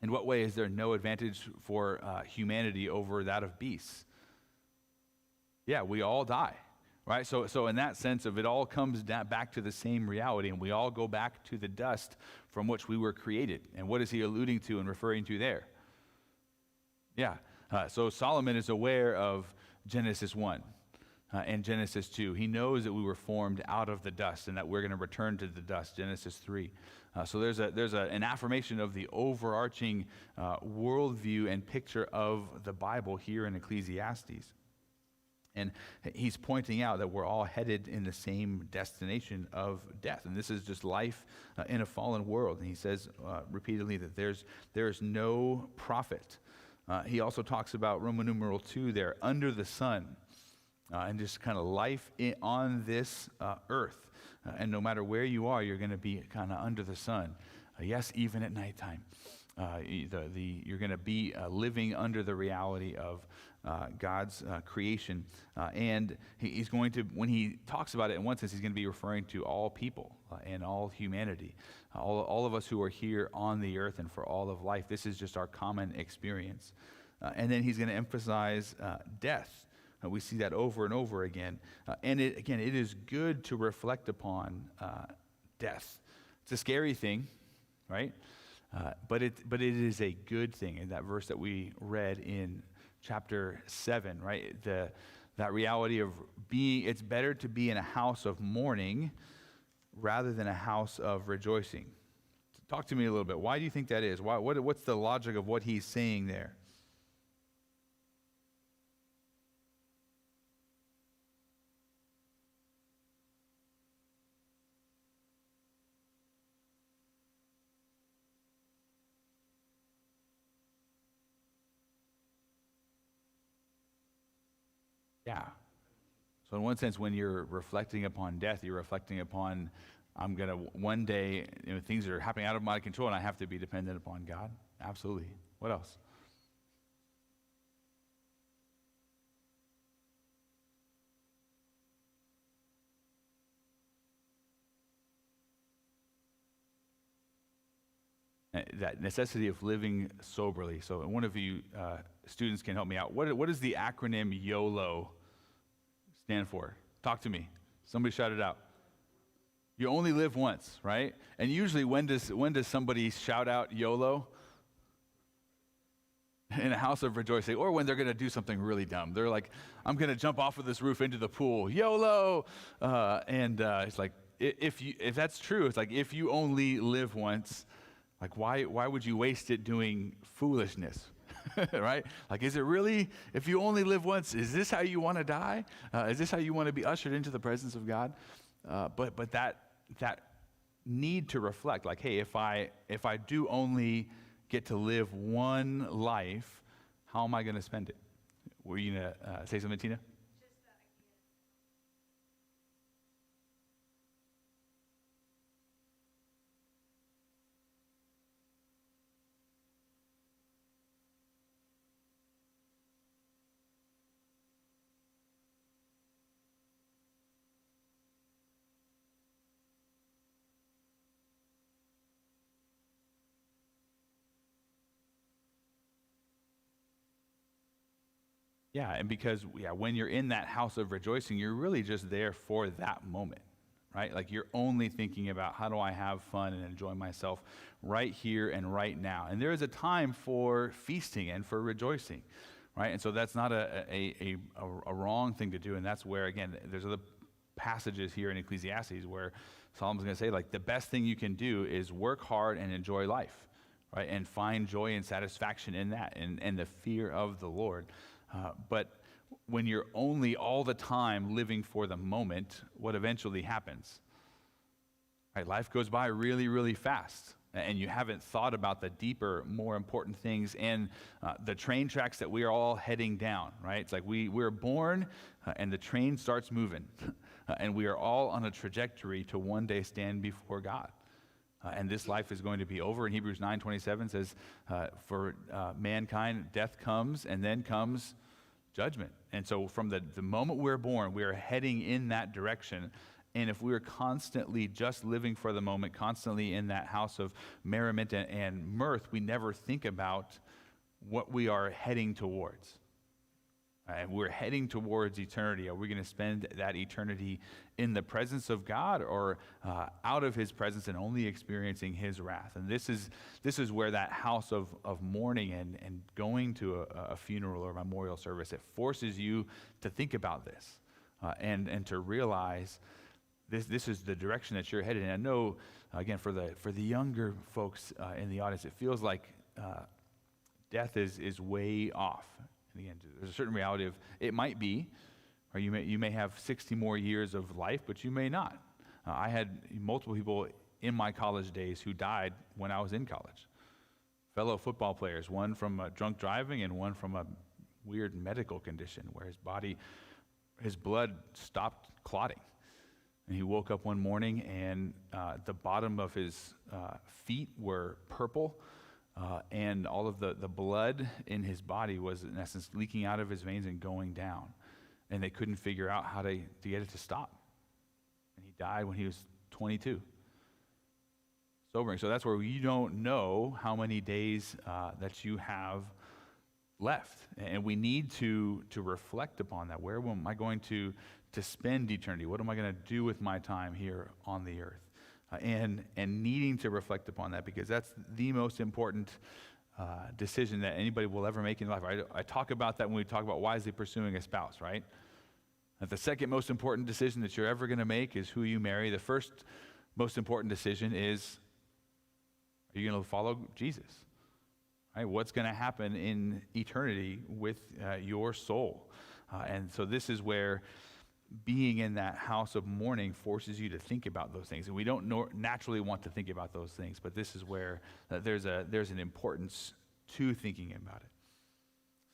In what way is there no advantage for humanity over that of beasts? Yeah, we all die. Right, so in that sense, of it all comes back to the same reality, and we all go back to the dust from which we were created. And what is he alluding to and referring to there? Yeah, so Solomon is aware of Genesis 1 and Genesis 2. He knows that we were formed out of the dust and that we're going to return to the dust, Genesis 3. So there's an affirmation of the overarching worldview and picture of the Bible here in Ecclesiastes. And he's pointing out that we're all headed in the same destination of death. And this is just life in a fallen world. And he says repeatedly that there's no profit. He also talks about Roman numeral 2 there, under the sun, and just kind of life on this earth. And no matter where you are, you're going to be kind of under the sun. Yes, even at nighttime. You're going to be living under the reality of God's creation. And he's going to, when he talks about it in one sense, he's going to be referring to all people and all humanity, all of us who are here on the earth and for all of life. This is just our common experience. And then he's going to emphasize death. We see that over and over again. And it is good to reflect upon death. It's a scary thing, right? But it is a good thing. In that verse that we read in chapter 7, right? That reality of it's better to be in a house of mourning rather than a house of rejoicing. Talk to me a little bit. Why do you think that is? What's the logic of what he's saying there? Yeah. So in one sense, when you're reflecting upon death, you're reflecting upon, I'm going to, one day, things are happening out of my control and I have to be dependent upon God. Absolutely. What else? That necessity of living soberly. So one of you students can help me out. What does the acronym YOLO stand for? Talk to me. Somebody shout it out. You only live once, right? And usually when does somebody shout out YOLO? In a house of rejoicing, or when they're going to do something really dumb. They're like, I'm going to jump off of this roof into the pool. YOLO! It's like, if that's true, it's like, if you only live once, like, why would you waste it doing foolishness? Right? Like, is it really, if you only live once, is this how you want to die? Is this how you want to be ushered into the presence of God? But that need to reflect, like, hey, if I do only get to live one life, how am I going to spend it? Were you going to say something, Tina? Yeah, and because when you're in that house of rejoicing, you're really just there for that moment, right? Like, you're only thinking about, how do I have fun and enjoy myself right here and right now? And there is a time for feasting and for rejoicing, right? And so that's not a wrong thing to do. And that's where, again, there's other passages here in Ecclesiastes where Solomon's going to say, like, the best thing you can do is work hard and enjoy life, right? And find joy and satisfaction in that and the fear of the Lord. But when you're only all the time living for the moment, what eventually happens? Right, life goes by really, really fast, and you haven't thought about the deeper, more important things and the train tracks that we are all heading down, right? It's like we're born, and the train starts moving, and we are all on a trajectory to one day stand before God. And this life is going to be over. In Hebrews 9:27 says, for mankind, death comes, and then comes judgment. And so from the moment we're born, we are heading in that direction. And if we're constantly just living for the moment, constantly in that house of merriment and mirth, we never think about what we are heading towards. And we're heading towards eternity. Are we going to spend that eternity in the presence of God, or out of his presence and only experiencing his wrath? And this is where that house of mourning and going to a funeral or memorial service, it forces you to think about this and to realize this is the direction that you're headed in. I know, again, for the younger folks in the audience, it feels like death is way off. And again, there's a certain reality of it might be, or you may have 60 more years of life, but you may not. I had multiple people in my college days who died when I was in college. Fellow football players, one from drunk driving and one from a weird medical condition where his blood stopped clotting. And he woke up one morning and the bottom of his feet were purple. And all of the blood in his body was, in essence, leaking out of his veins and going down. And they couldn't figure out how to get it to stop. And he died when he was 22. Sobering. So that's where you don't know how many days that you have left. And we need to reflect upon that. Where am I going to spend eternity? What am I going to do with my time here on the earth? And needing to reflect upon that, because that's the most important decision that anybody will ever make in life. I talk about that when we talk about wisely pursuing a spouse, right? That the second most important decision that you're ever going to make is who you marry. The first most important decision is, are you going to follow Jesus? Right? What's going to happen in eternity with your soul? And so this is where being in that house of mourning forces you to think about those things. And we don't naturally want to think about those things, but this is where there's an importance to thinking about it.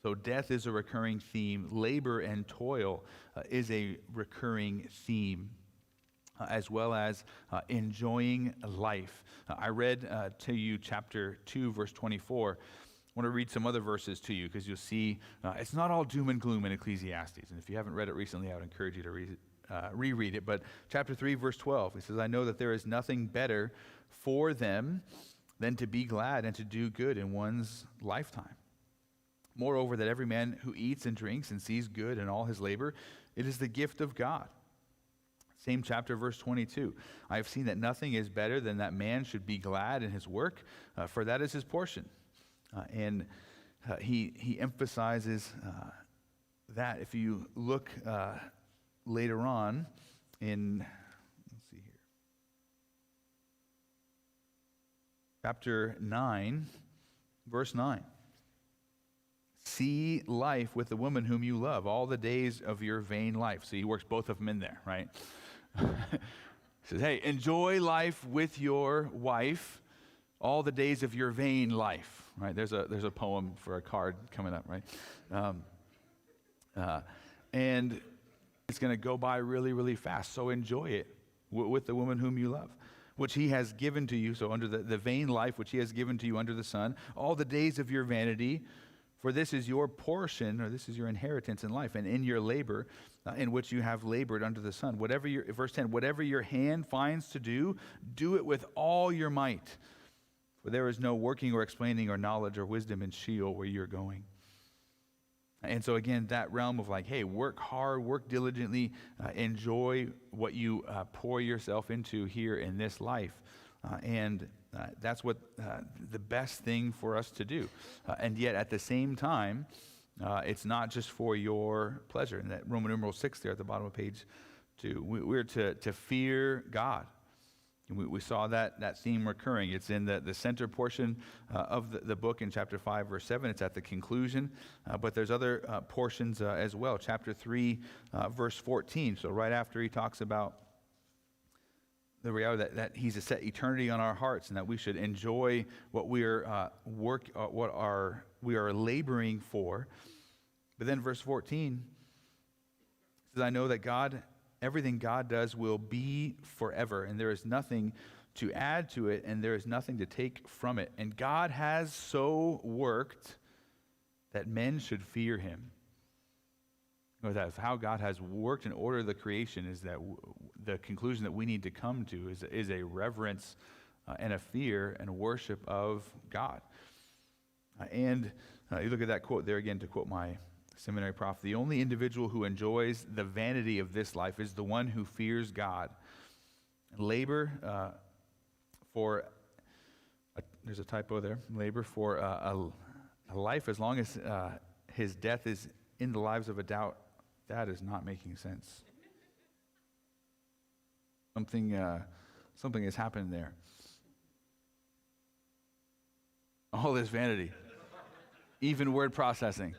So death is a recurring theme. Labor and toil is a recurring theme, as well as enjoying life. I read to you chapter 2, verse 24. I want to read some other verses to you, because you'll see it's not all doom and gloom in Ecclesiastes. And if you haven't read it recently, I would encourage you to reread it. But chapter 3, verse 12, he says, I know that there is nothing better for them than to be glad and to do good in one's lifetime. Moreover, that every man who eats and drinks and sees good in all his labor, it is the gift of God. Same chapter, verse 22. I have seen that nothing is better than that man should be glad in his work, for that is his portion. And he emphasizes that. If you look later on in, let's see here, chapter 9, verse 9. See life with the woman whom you love all the days of your vain life. So he works both of them in there, right? He says, hey, enjoy life with your wife all the days of your vain life. Right, there's a poem for a card coming up, right? And it's going to go by really, really fast. So enjoy it with the woman whom you love, which he has given to you. So under the vain life which he has given to you under the sun, all the days of your vanity, for this is your portion, or this is your inheritance in life, and in your labor, in which you have labored under the sun. Verse 10, whatever your hand finds to do, do it with all your might. For there is no working or explaining or knowledge or wisdom in Sheol where you're going. And so again, that realm of like, hey, work hard, work diligently, enjoy what you pour yourself into here in this life. And that's what the best thing for us to do. And yet at the same time, it's not just for your pleasure. And that Roman numeral 6 there at the bottom of page 2, we're to fear God. And we saw that theme recurring. It's in the center portion of the book in chapter 5, verse 7. It's at the conclusion. But there's other portions as well. Chapter 3, verse 14. So right after he talks about the reality that he's set eternity on our hearts, and that we should enjoy what we are laboring for. But then verse 14 says, I know that everything God does will be forever, and there is nothing to add to it, and there is nothing to take from it. And God has so worked that men should fear him. That's how God has worked and ordered the creation, is that the conclusion that we need to come to is a reverence and a fear and worship of God. And you look at that quote there again, to quote my seminary prof, the only individual who enjoys the vanity of this life is the one who fears God. Labor there's a typo there, labor for a life as long as his death is in the lives of a doubt. That is not making sense. Something has happened there. All this vanity, even word processing.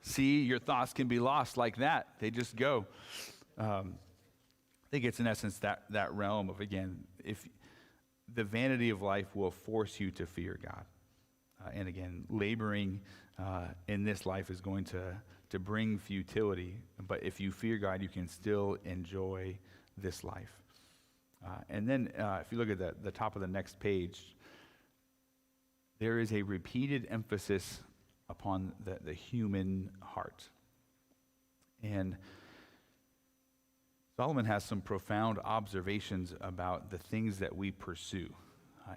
See, your thoughts can be lost like that. They just go. I think it's in essence that realm of, again, if the vanity of life will force you to fear God. And again, laboring in this life is going to bring futility. But if you fear God, you can still enjoy this life. And then if you look at the top of the next page, there is a repeated emphasis upon the human heart. And Solomon has some profound observations about the things that we pursue.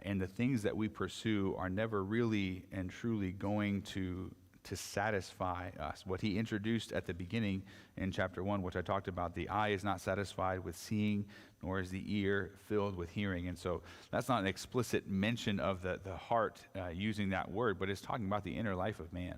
And the things that we pursue are never really and truly going to to satisfy us. What he introduced at the beginning in chapter 1, which I talked about, the eye is not satisfied with seeing, nor is the ear filled with hearing. And so that's not an explicit mention of the heart using that word, but it's talking about the inner life of man.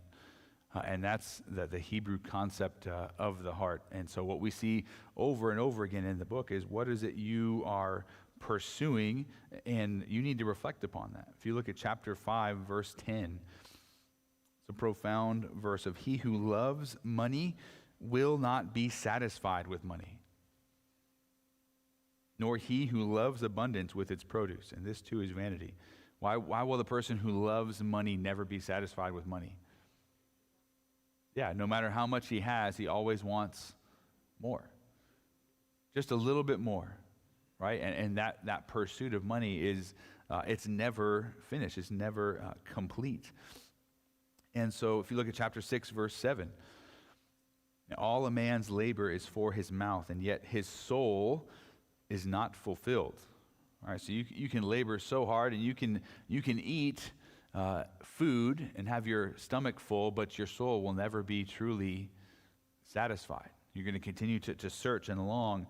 And that's the Hebrew concept of the heart. And so what we see over and over again in the book is, what is it you are pursuing? And you need to reflect upon that. If you look at chapter 5, verse 10, it's a profound verse of, he who loves money will not be satisfied with money, nor he who loves abundance with its produce. And this too is vanity. Why will the person who loves money never be satisfied with money? Yeah, no matter how much he has, he always wants more. Just a little bit more, right? And that pursuit of money is, it's never finished. It's never complete. And so if you look at chapter 6, verse 7, all a man's labor is for his mouth, and yet his soul is not fulfilled. All right, so you can labor so hard, and you can eat food and have your stomach full, but your soul will never be truly satisfied. You're going to continue to search and long.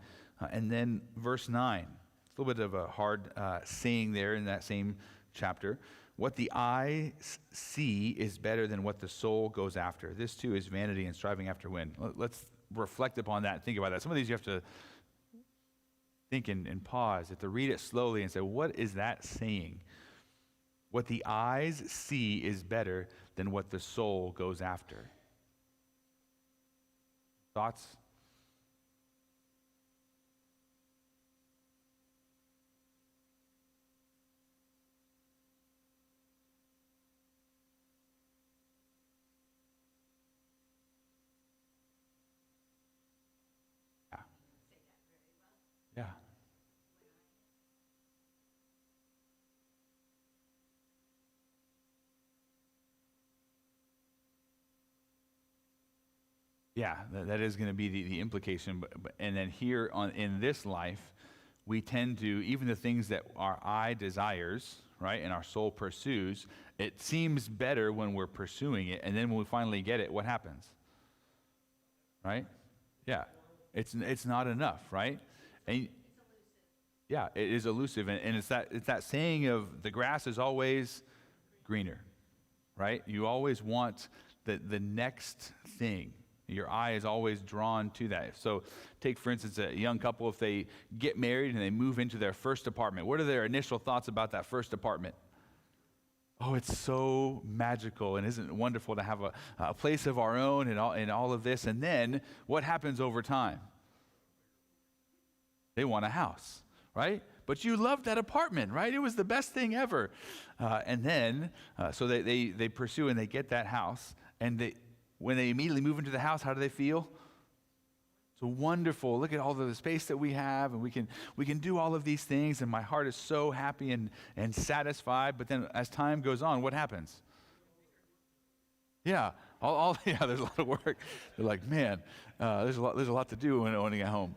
And then verse 9, it's a little bit of a hard saying there in that same chapter. What the eyes see is better than what the soul goes after. This too is vanity and striving after wind. Let's reflect upon that and think about that. Some of these you have to think and pause. You have to read it slowly and say, what is that saying? What the eyes see is better than what the soul goes after. Thoughts? Yeah. Yeah, that is going to be the implication. And then here in this life, we tend to, even the things that our eye desires, right, and our soul pursues, it seems better when we're pursuing it. And then when we finally get it, what happens? Right? Yeah. It's not enough, right? And yeah, it is elusive. And it's that saying of the grass is always greener, right? You always want the next thing. Your eye is always drawn to that. So take, for instance, a young couple, if they get married and they move into their first apartment, what are their initial thoughts about that first apartment? Oh, it's so magical, and isn't it wonderful to have a place of our own and all of this? And then what happens over time? They want a house, right? But you loved that apartment, right? It was the best thing ever. And then, so they pursue and they get that house, and when they immediately move into the house, how do they feel? So wonderful. Look at all the space that we have, and we can do all of these things, and my heart is so happy and satisfied. But then as time goes on, what happens? Yeah, there's a lot of work. They're like, man, there's a lot to do when owning a home.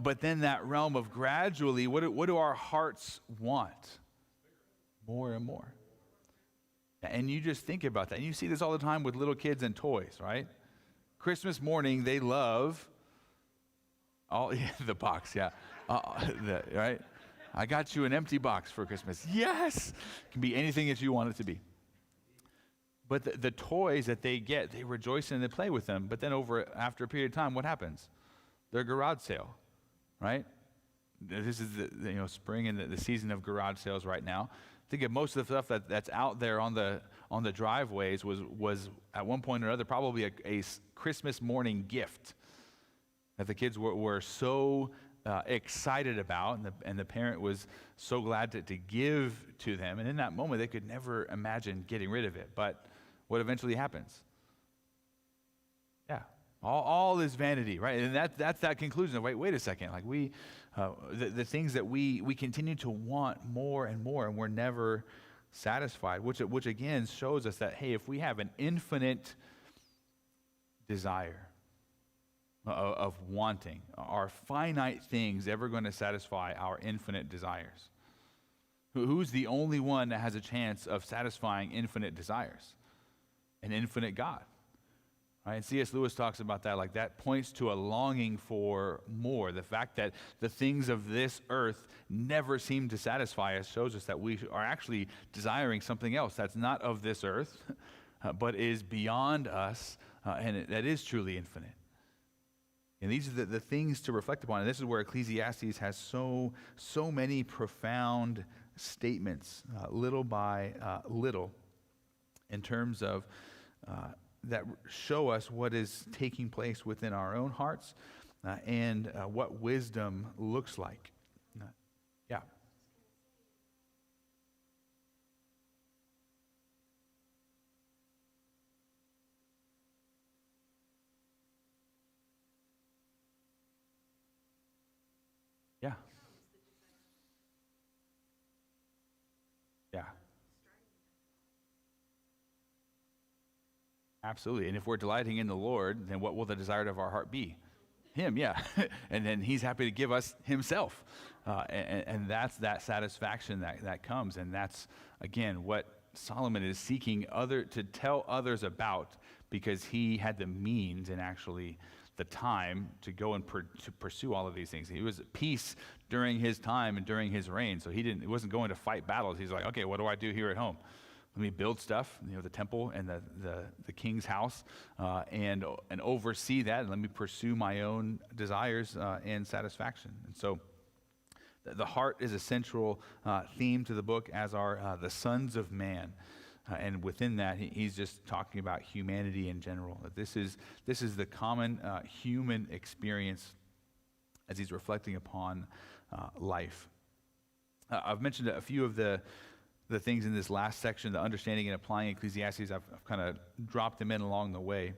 But then that realm of gradually, what do our hearts want? More and more. And you just think about that. And you see this all the time with little kids and toys, right? Christmas morning, they love the box, yeah. Right? I got you an empty box for Christmas. Yes! It can be anything that you want it to be. But the toys that they get, they rejoice in and they play with them. But then after a period of time, what happens? They're garage sale, right? This is the spring and the season of garage sales right now. Think of most of the stuff that's out there on the driveways was at one point or another probably a Christmas morning gift that the kids were so excited about, and the parent was so glad to give to them. And in that moment, they could never imagine getting rid of it. But what eventually happens? Yeah, all is vanity, right? And that's that conclusion of wait a second, like the things that we continue to want more and more, and we're never satisfied, which again shows us that, hey, if we have an infinite desire of wanting, are finite things ever going to satisfy our infinite desires? Who's the only one that has a chance of satisfying infinite desires? An infinite God, Right? And C.S. Lewis talks about that, like that points to a longing for more. The fact that the things of this earth never seem to satisfy us shows us that we are actually desiring something else that's not of this earth, but is beyond us, and that is truly infinite. And these are the things to reflect upon. And this is where Ecclesiastes has so many profound statements, little by little, in terms of that show us what is taking place within our own hearts and what wisdom looks like. Yeah. Yeah. Yeah. Absolutely. And if we're delighting in the Lord, then what will the desire of our heart be? Him, yeah. And then he's happy to give us himself. And that's that satisfaction that comes. And that's, again, what Solomon is seeking to tell others about, because he had the means and actually the time to go and to pursue all of these things. He was at peace during his time and during his reign. So he wasn't going to fight battles. He's like, okay, what do I do here at home? Let me build stuff, the temple and the king's house, and oversee that, and let me pursue my own desires and satisfaction. And so the heart is a central theme to the book, as are the sons of man. And within that, he's just talking about humanity in general. This is the common human experience as he's reflecting upon life. I've mentioned a few of the things in this last section, the understanding and applying Ecclesiastes. I've kind of dropped them in along the way.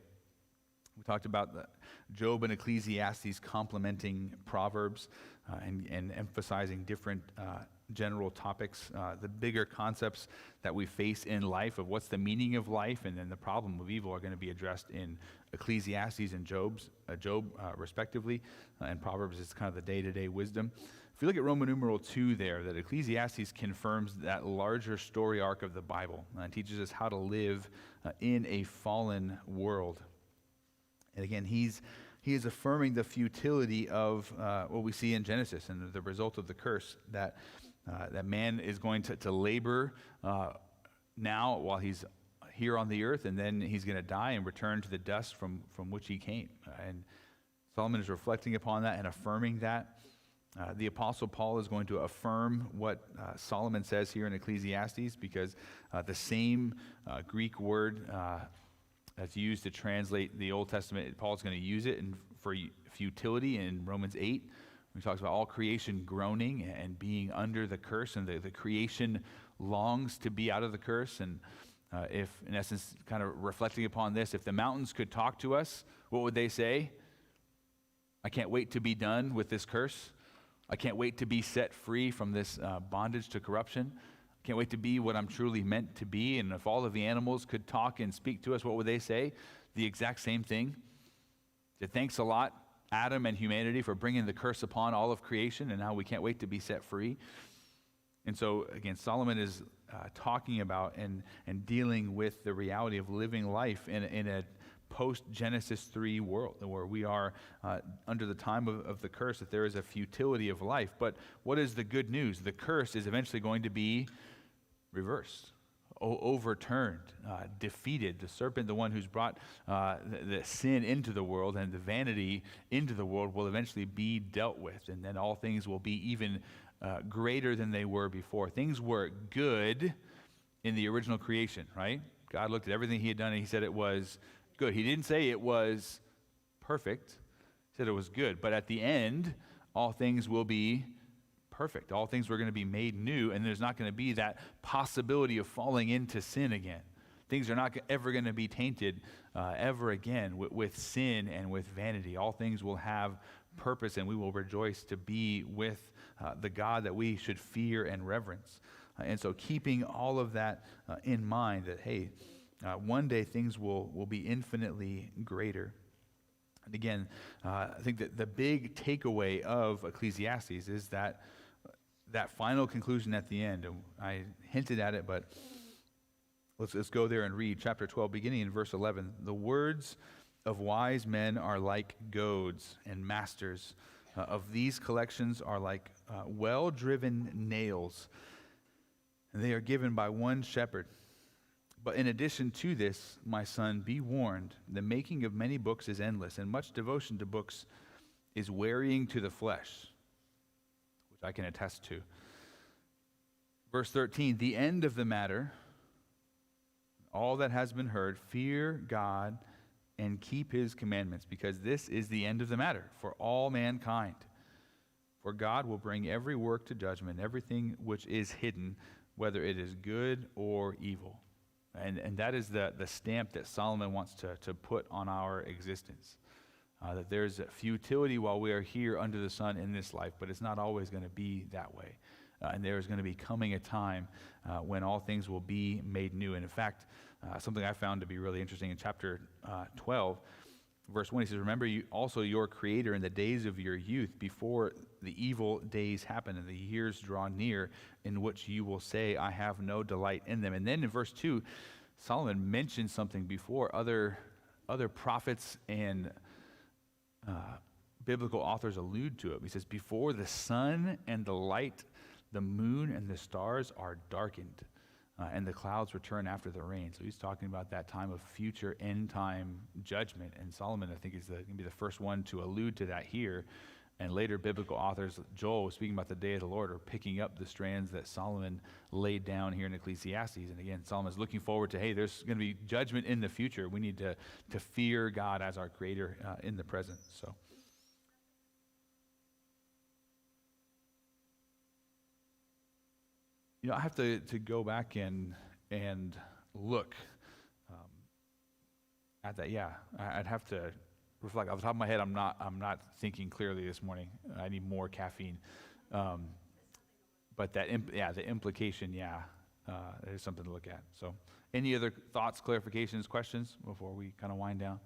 We talked about Job and Ecclesiastes complementing Proverbs and emphasizing different general topics, the bigger concepts that we face in life of what's the meaning of life and then the problem of evil are going to be addressed in Ecclesiastes and Job respectively, and Proverbs is kind of the day-to-day wisdom. If you look at Roman numeral 2 there, that Ecclesiastes confirms that larger story arc of the Bible and teaches us how to live in a fallen world. And again, he is affirming the futility of what we see in Genesis and the result of the curse, that man is going to labor now while he's here on the earth, and then he's going to die and return to the dust from which he came. And Solomon is reflecting upon that and affirming that. The Apostle Paul is going to affirm what Solomon says here in Ecclesiastes, because the same Greek word that's used to translate the Old Testament, Paul's going to use it for futility in Romans 8. He talks about all creation groaning and being under the curse, and the creation longs to be out of the curse. And if, in essence, kind of reflecting upon this, if the mountains could talk to us, what would they say? I can't wait to be done with this curse. I can't wait to be set free from this bondage to corruption. I can't wait to be what I'm truly meant to be. And if all of the animals could talk and speak to us, what would they say? The exact same thing. That thanks a lot, Adam and humanity, for bringing the curse upon all of creation, and now we can't wait to be set free. And so, again, Solomon is talking about and dealing with the reality of living life in a post-Genesis 3 world, where we are under the time of the curse, that there is a futility of life. But what is the good news? The curse is eventually going to be reversed, overturned, defeated. The serpent, the one who's brought the sin into the world and the vanity into the world, will eventually be dealt with, and then all things will be even greater than they were before. Things were good in the original creation, right? God looked at everything he had done and he said it was good. He didn't say it was perfect. He said it was good. But at the end, all things will be perfect. All things were going to be made new, and there's not going to be that possibility of falling into sin again. Things are not ever going to be tainted ever again with sin and with vanity. All things will have purpose, and we will rejoice to be with the God that we should fear and reverence. And so keeping all of that in mind, that, hey, one day things will be infinitely greater. And again, I think that the big takeaway of Ecclesiastes is that final conclusion at the end. And I hinted at it, but let's go there and read chapter 12, beginning in verse 11. The words of wise men are like goads, and masters of these collections are like well-driven nails, and they are given by one shepherd. But in addition to this, my son, be warned, the making of many books is endless, and much devotion to books is wearying to the flesh, which I can attest to. Verse 13, the end of the matter, all that has been heard, fear God and keep his commandments, because this is the end of the matter for all mankind. For God will bring every work to judgment, everything which is hidden, whether it is good or evil. And that is the stamp that Solomon wants to put on our existence. That there's a futility while we are here under the sun in this life, but it's not always going to be that way. And there is going to be coming a time when all things will be made new. And in fact, something I found to be really interesting in chapter 12, verse 1, he says, remember you also your Creator in the days of your youth, before the evil days happen and the years draw near, in which you will say, I have no delight in them. And then in verse 2, Solomon mentioned something before other prophets and biblical authors allude to it. He says, before the sun and the light, the moon and the stars are darkened, and the clouds return after the rain. So he's talking about that time of future end time judgment. And Solomon, I think, is going to be the first one to allude to that here. And later biblical authors, Joel, speaking about the day of the Lord, are picking up the strands that Solomon laid down here in Ecclesiastes. And again, Solomon is looking forward to, hey, there's going to be judgment in the future. We need to fear God as our Creator in the present. So. You know, I have to go back and look at that. Yeah, I'd have to reflect. Off the top of my head, I'm not thinking clearly this morning. I need more caffeine. But the implication, there's something to look at. So, any other thoughts, clarifications, questions before we kind of wind down?